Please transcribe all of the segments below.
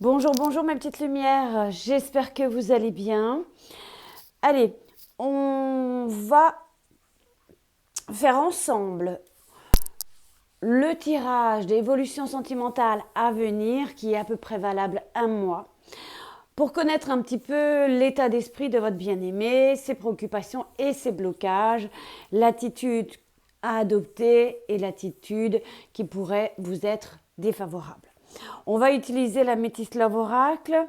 Bonjour, bonjour mes petites lumières, j'espère que vous allez bien. Allez, on va faire ensemble le tirage d'évolution sentimentale à venir qui est à peu près valable un mois pour connaître un petit peu l'état d'esprit de votre bien-aimé, ses préoccupations et ses blocages, l'attitude à adopter et l'attitude qui pourrait vous être défavorable. On va utiliser la Métis Love Oracle.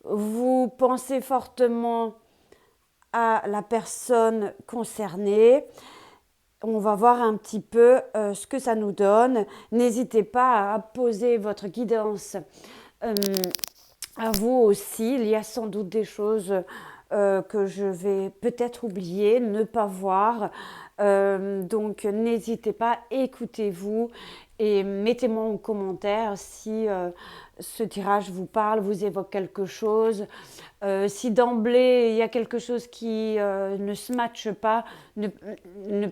Vous pensez fortement à la personne concernée. On va voir un petit peu ce que ça nous donne. N'hésitez pas à poser votre guidance euh, à vous aussi. Il y a sans doute des choses que je vais peut-être oublier, ne pas voir. Donc n'hésitez pas, écoutez-vous et mettez-moi en commentaire si ce tirage vous parle, vous évoque quelque chose. Si d'emblée il y a quelque chose qui ne se matche pas, ne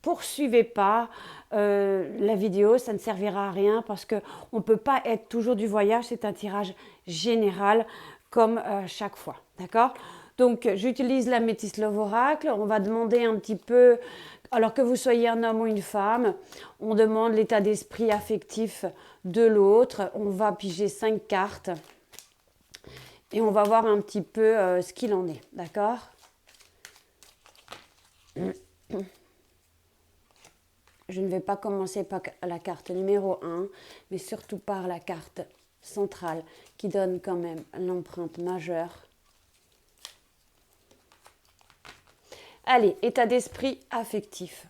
poursuivez pas la vidéo, ça ne servira à rien parce qu'on ne peut pas être toujours du voyage, c'est un tirage général comme chaque fois, d'accord? Donc j'utilise la Métis Love Oracle, on va demander un petit peu, alors que vous soyez un homme ou une femme, on demande l'état d'esprit affectif de l'autre, on va piger 5 cartes et on va voir un petit peu ce qu'il en est, d'accord? Je ne vais pas commencer par la carte numéro 1, mais surtout par la carte centrale qui donne quand même l'empreinte majeure. Allez, état d'esprit affectif.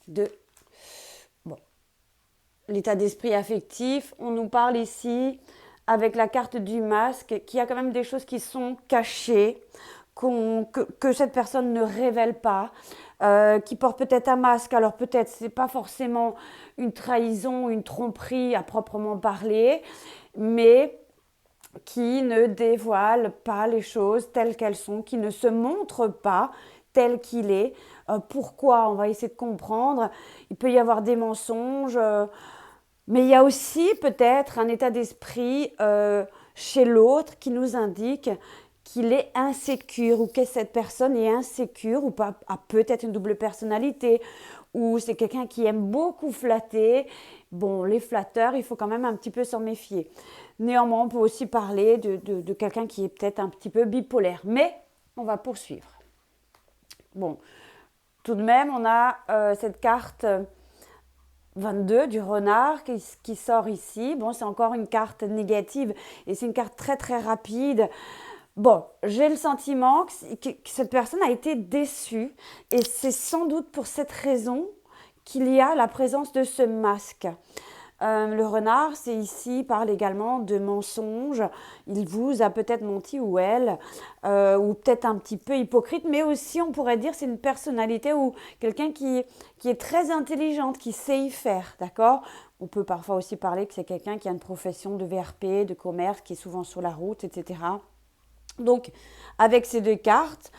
2. Bon. L'état d'esprit affectif, on nous parle ici avec la carte du masque, qu'il y a quand même des choses qui sont cachées, que cette personne ne révèle pas, qui porte peut-être un masque. Alors peut-être c'est pas forcément une trahison, une tromperie à proprement parler, mais qui ne dévoile pas les choses telles qu'elles sont, qui ne se montre pas tel qu'il est. Pourquoi? On va essayer de comprendre. Il peut y avoir des mensonges, mais il y a aussi peut-être un état d'esprit chez l'autre qui nous indique qu'il est insécure ou que cette personne est insécure ou pas, a peut-être une double personnalité ou c'est quelqu'un qui aime beaucoup flatter. Bon, les flatteurs, il faut quand même un petit peu s'en méfier. Néanmoins, on peut aussi parler de quelqu'un qui est peut-être un petit peu bipolaire. Mais on va poursuivre. Bon, tout de même, on a cette carte 22 du renard qui sort ici. Bon, c'est encore une carte négative et c'est une carte très très rapide. Bon, j'ai le sentiment que cette personne a été déçue et c'est sans doute pour cette raison qu'il y a la présence de ce masque. Le renard, c'est ici, parle également de mensonges. Il vous a peut-être menti ou elle, ou peut-être un petit peu hypocrite, mais aussi on pourrait dire c'est une personnalité ou quelqu'un qui est très intelligente, qui sait y faire, d'accord? On peut parfois aussi parler que c'est quelqu'un qui a une profession de VRP, de commerce, qui est souvent sur la route, etc. Donc, avec ces deux cartes,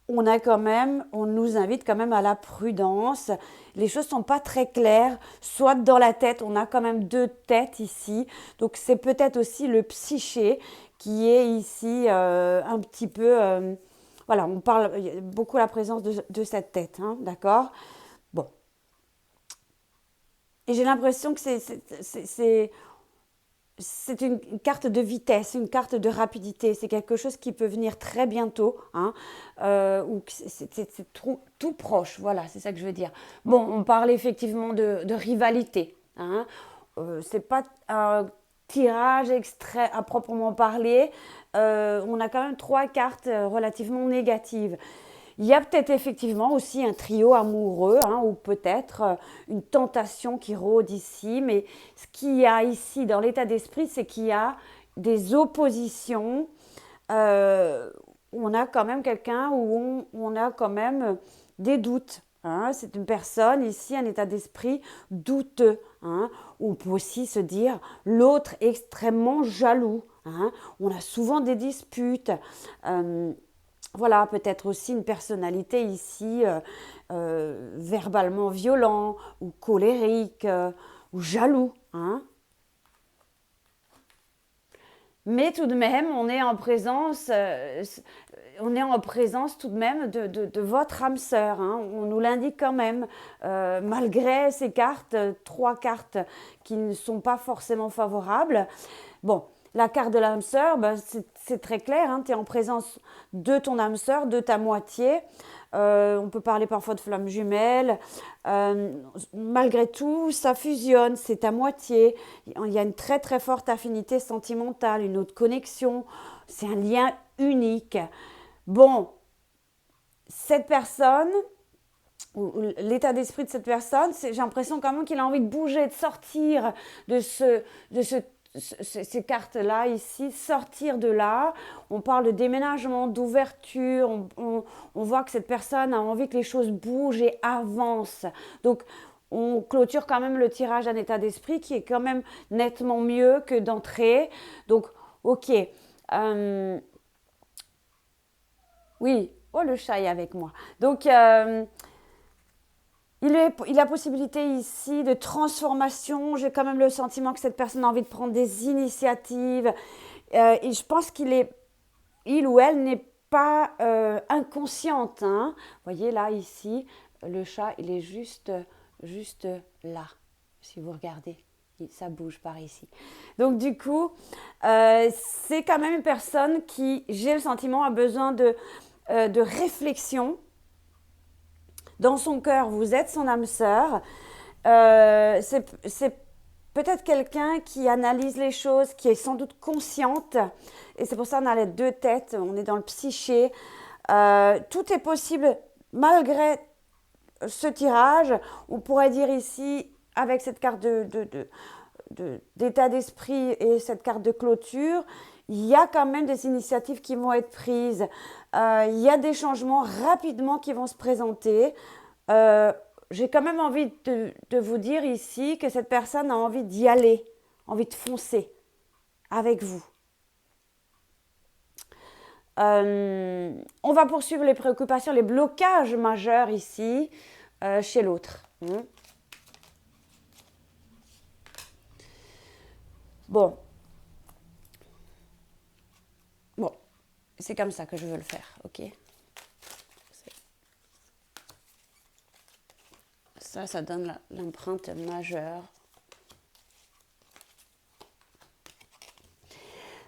on nous invite quand même à la prudence. Les choses sont pas très claires. Soit dans la tête, on a quand même deux têtes ici. Donc c'est peut-être aussi le psyché qui est ici un petit peu. Voilà, on parle il y a beaucoup la présence de cette tête, hein, d'accord? Bon. Et j'ai l'impression que c'est une carte de vitesse, une carte de rapidité. C'est quelque chose qui peut venir très bientôt, hein, ou c'est tout proche. Voilà, c'est ça que je veux dire. Bon, on parle effectivement de rivalité. Hein. C'est pas un tirage extrait à proprement parler. On a quand même trois cartes relativement négatives. Il y a peut-être effectivement aussi un trio amoureux, hein, ou peut-être une tentation qui rôde ici, mais ce qu'il y a ici dans l'état d'esprit, c'est qu'il y a des oppositions. Euh, on a quand même quelqu'un où on a quand même des doutes. Hein. C'est une personne ici, un état d'esprit douteux. Hein. On peut aussi se dire l'autre extrêmement jaloux. Hein. On a souvent des disputes. Voilà, peut-être aussi une personnalité ici verbalement violent ou colérique ou jaloux. Hein. Mais tout de même, on est en présence tout de même de votre âme sœur, hein. On nous l'indique quand même, malgré ces cartes, trois cartes qui ne sont pas forcément favorables. Bon, la carte de l'âme sœur, ben, c'est très clair, hein, tu es en présence de ton âme sœur, de ta moitié. On peut parler parfois de flammes jumelles. Malgré tout, ça fusionne, c'est ta moitié. Il y a une très très forte affinité sentimentale, une autre connexion. C'est un lien unique. Bon, cette personne, ou l'état d'esprit de cette personne, j'ai l'impression quand même qu'il a envie de bouger, de sortir de ces cartes-là ici, sortir de là. On parle de déménagement, d'ouverture. On voit que cette personne a envie que les choses bougent et avancent. Donc, on clôture quand même le tirage d'un état d'esprit qui est quand même nettement mieux que d'entrée. Donc, ok. Oui, oh le chat est avec moi. Donc, il a possibilité ici de transformation. J'ai quand même le sentiment que cette personne a envie de prendre des initiatives. Et je pense il ou elle n'est pas inconsciente, hein. Vous voyez là, ici, le chat, il est juste là. Si vous regardez, ça bouge par ici. Donc du coup, c'est quand même une personne qui, j'ai le sentiment, a besoin de réflexion. Dans son cœur, vous êtes son âme sœur. C'est peut-être quelqu'un qui analyse les choses, qui est sans doute consciente. Et c'est pour ça qu'on a les deux têtes, on est dans le psyché. Tout est possible malgré ce tirage. On pourrait dire ici, avec cette carte d'état d'esprit et cette carte de clôture, il y a quand même des initiatives qui vont être prises. Il y a des changements rapidement qui vont se présenter. J'ai quand même envie de vous dire ici que cette personne a envie d'y aller, envie de foncer avec vous. On va poursuivre les préoccupations, les blocages majeurs ici chez l'autre. Bon, c'est comme ça que je veux le faire, ok? Ça donne l'empreinte majeure.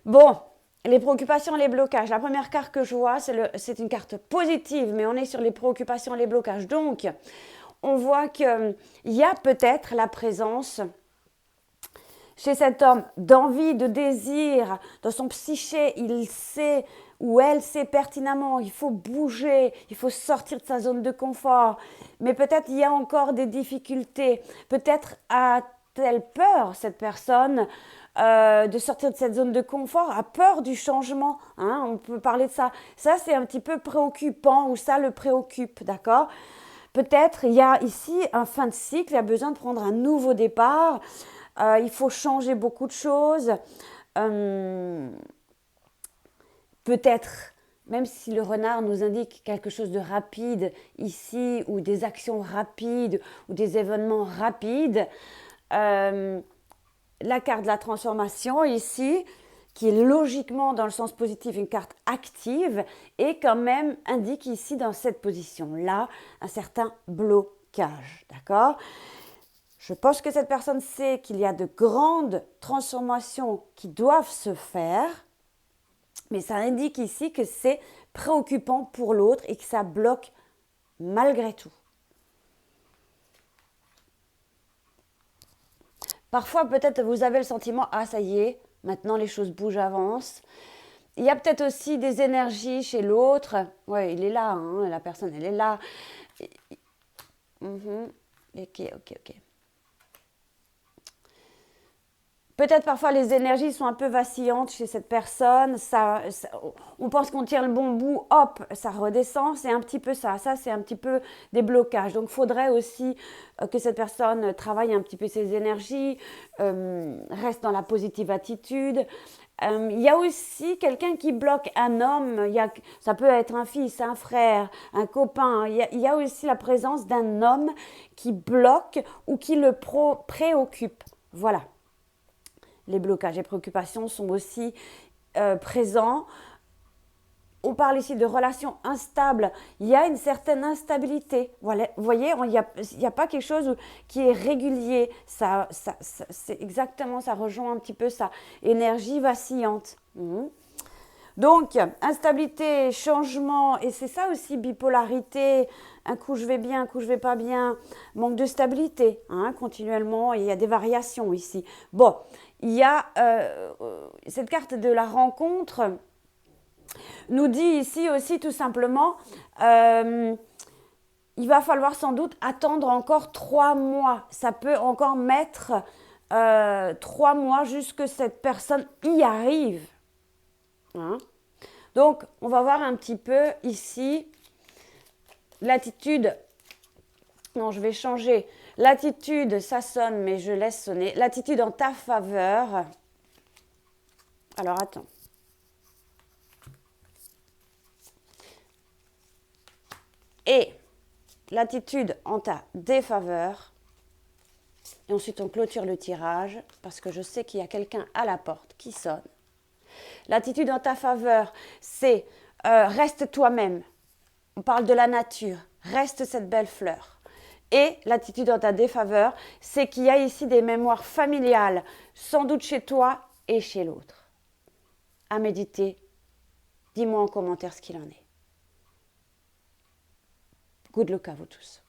Bon, les préoccupations et les blocages. La première carte que je vois, c'est une carte positive, mais on est sur les préoccupations et les blocages. Donc, on voit qu'il y a peut-être la présence chez cet homme d'envie, de désir, dans son psyché, il sait ou elle sait pertinemment, il faut bouger, il faut sortir de sa zone de confort. Mais peut-être il y a encore des difficultés. Peut-être a-t-elle peur, cette personne, de sortir de cette zone de confort, a peur du changement. Hein, on peut parler de ça. Ça, c'est un petit peu préoccupant ou ça le préoccupe, d'accord ? Peut-être il y a ici un fin de cycle, il y a besoin de prendre un nouveau départ. Il faut changer beaucoup de choses. Peut-être, même si le renard nous indique quelque chose de rapide ici, ou des actions rapides, ou des événements rapides, la carte de la transformation ici, qui est logiquement dans le sens positif une carte active, et quand même indique ici dans cette position-là un certain blocage, d'accord ? Je pense que cette personne sait qu'il y a de grandes transformations qui doivent se faire, mais ça indique ici que c'est préoccupant pour l'autre et que ça bloque malgré tout. Parfois, peut-être vous avez le sentiment « Ah, ça y est, maintenant les choses bougent, avancent ». Il y a peut-être aussi des énergies chez l'autre. Oui, il est là, hein, la personne, elle est là. Ok. Peut-être parfois les énergies sont un peu vacillantes chez cette personne. On pense qu'on tire le bon bout, hop, ça redescend. C'est un petit peu ça. Ça, c'est un petit peu des blocages. Donc, il faudrait aussi que cette personne travaille un petit peu ses énergies, reste dans la positive attitude. Il y a aussi quelqu'un qui bloque un homme. Ça peut être un fils, un frère, un copain. Il y a aussi la présence d'un homme qui bloque ou qui le préoccupe. Voilà. Les blocages et préoccupations sont aussi présent. On parle ici de relations instables. Il y a une certaine instabilité. Voilà, vous voyez, il n'y a pas quelque chose qui est régulier. C'est exactement, ça rejoint un petit peu sa énergie vacillante. Donc, instabilité, changement, et c'est ça aussi, bipolarité. Un coup je vais bien, un coup je vais pas bien. Manque de stabilité, continuellement, il y a des variations ici. Bon, il y a cette carte de la rencontre nous dit ici aussi tout simplement, il va falloir sans doute attendre encore 3 mois. Ça peut encore mettre 3 mois jusque cette personne y arrive. Donc, on va voir un petit peu ici l'attitude. Non, je vais changer. L'attitude, ça sonne, mais je laisse sonner. L'attitude en ta faveur. Alors, attends. Et l'attitude en ta défaveur. Et ensuite, on clôture le tirage parce que je sais qu'il y a quelqu'un à la porte qui sonne. L'attitude en ta faveur, c'est reste toi-même. On parle de la nature. Reste cette belle fleur. Et l'attitude en ta défaveur, c'est qu'il y a ici des mémoires familiales, sans doute chez toi et chez l'autre. À méditer. Dis-moi en commentaire ce qu'il en est. Good luck à vous tous.